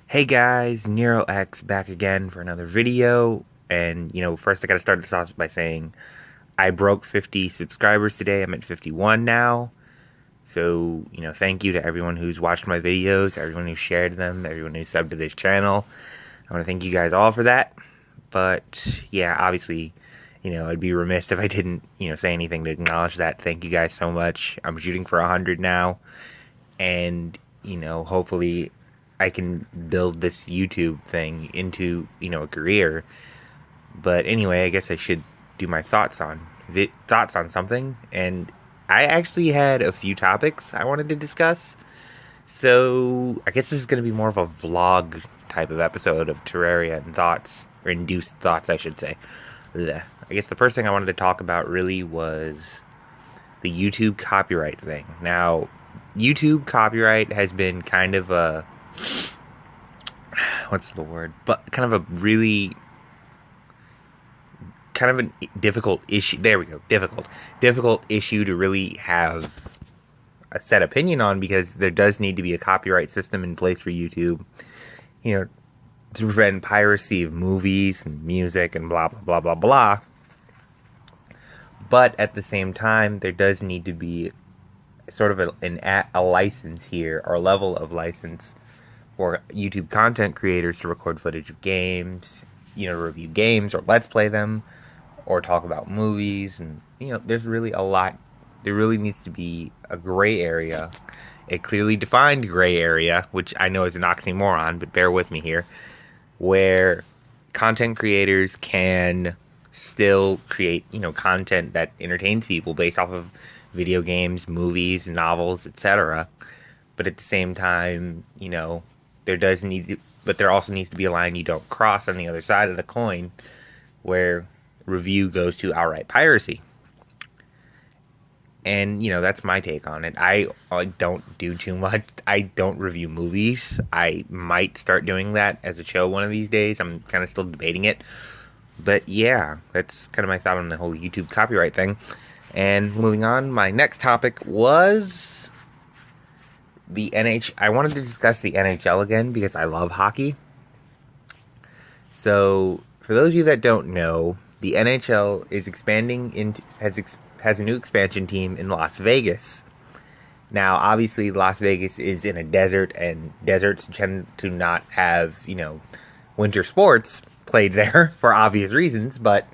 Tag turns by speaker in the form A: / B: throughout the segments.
A: Hey guys, NeroX back again for another video. And, first I gotta start this off by saying I broke 50 subscribers today. I'm at 51 now. So, thank you to everyone who's watched my videos, everyone who shared them, everyone who subbed to this channel. I want to thank you guys all for that. But, yeah, obviously, I'd be remiss if I didn't, say anything to acknowledge that. Thank you guys so much. I'm shooting for 100 now. And, hopefully I can build this YouTube thing into, a career. But anyway, I guess I should do my thoughts on something. And I actually had a few topics I wanted to discuss. So I guess this is going to be more of a vlog type of episode of Terraria and thoughts, or induced thoughts, I should say. Blech. I guess the first thing I wanted to talk about really was the YouTube copyright thing. Now, YouTube copyright has been kind of a difficult issue. There we go. Difficult issue to really have a set opinion on, because there does need to be a copyright system in place for YouTube, to prevent piracy of movies and music and blah, blah, blah, blah, blah. But at the same time, there does need to be sort of a license here, or a level of license for YouTube content creators to record footage of games, review games or let's play them, or talk about movies. And, there's really a lot. There really needs to be a gray area, a clearly defined gray area, which I know is an oxymoron, but bear with me here, where content creators can still create, content that entertains people based off of video games, movies, novels, etc. But at the same time, there also needs to be a line you don't cross on the other side of the coin, where review goes to outright piracy. And, that's my take on it. I don't do too much. I don't review movies. I might start doing that as a show one of these days. I'm kind of still debating it. But yeah, that's kind of my thought on the whole YouTube copyright thing. And moving on, my next topic was the NHL. I wanted to discuss the NHL again because I love hockey. So, for those of you that don't know, the NHL is expanding has a new expansion team in Las Vegas. Now, obviously, Las Vegas is in a desert, and deserts tend to not have, winter sports played there for obvious reasons. But,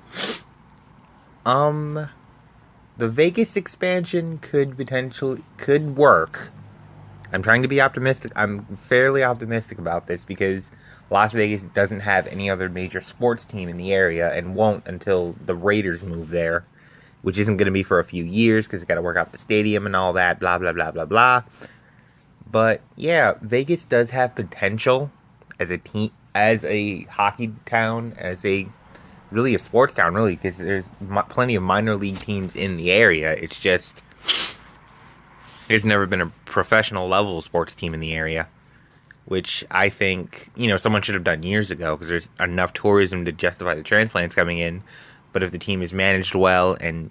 A: the Vegas expansion could work. I'm trying to be optimistic. I'm fairly optimistic about this because Las Vegas doesn't have any other major sports team in the area, and won't until the Raiders move there, which isn't going to be for a few years because they got to work out the stadium and all that, blah, blah, blah, blah, blah. But yeah, Vegas does have potential as a team, as a hockey town, really a sports town, really, because there's plenty of minor league teams in the area. It's just there's never been a professional level sports team in the area, which I think, someone should have done years ago, because there's enough tourism to justify the transplants coming in. But if the team is managed well and,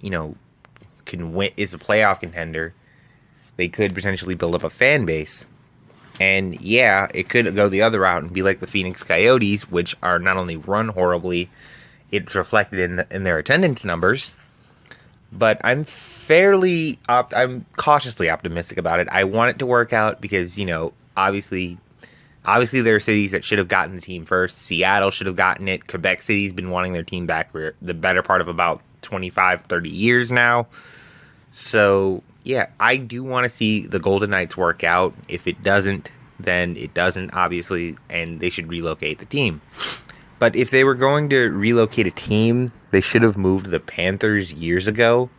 A: can win, is a playoff contender, they could potentially build up a fan base. And yeah, it could go the other route and be like the Phoenix Coyotes, which are not only run horribly, it's reflected in their attendance numbers. But I'm cautiously optimistic about it. I want it to work out because, obviously there are cities that should have gotten the team first. Seattle should have gotten it. Quebec City's been wanting their team back for the better part of about 25, 30 years now. So, yeah, I do want to see the Golden Knights work out. If it doesn't, then it doesn't, obviously, and they should relocate the team. But if they were going to relocate a team, they should have moved the Panthers years ago.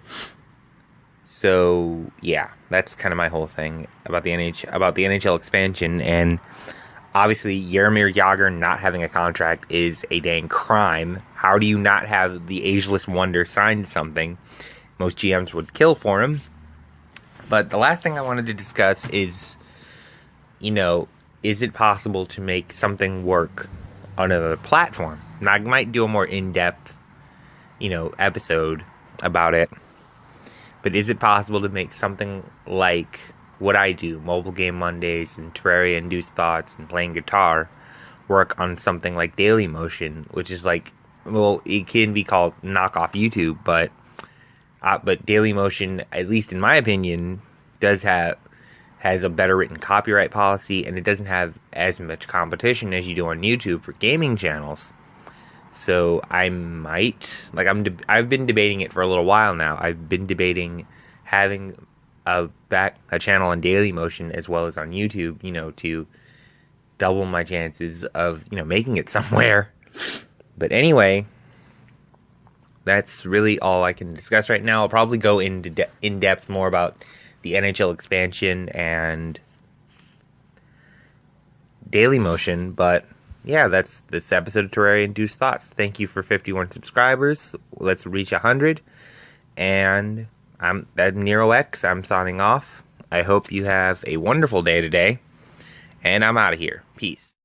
A: So, yeah, that's kind of my whole thing about the NHL expansion. And obviously, Jaromir Jagr not having a contract is a dang crime. How do you not have the ageless wonder sign something? Most GMs would kill for him. But the last thing I wanted to discuss is, is it possible to make something work on another platform? Now, I might do a more in-depth, episode about it. But is it possible to make something like what I do, Mobile Game Mondays and Terraria Induced Thoughts and playing guitar, work on something like Daily Motion, which is like, well, it can be called knockoff YouTube, but Daily Motion, at least in my opinion, has a better written copyright policy, and it doesn't have as much competition as you do on YouTube for gaming channels. So I might, like, I've been debating it for a little while now. I've been debating having a channel on Daily Motion as well as on YouTube, to double my chances of, making it somewhere. But anyway, that's really all I can discuss right now. I'll probably go into in depth more about the NHL expansion and Daily Motion, but yeah, that's this episode of Terraria Induced Thoughts. Thank you for 51 subscribers. Let's reach 100. And I'm Nero X. I'm signing off. I hope you have a wonderful day today. And I'm out of here. Peace.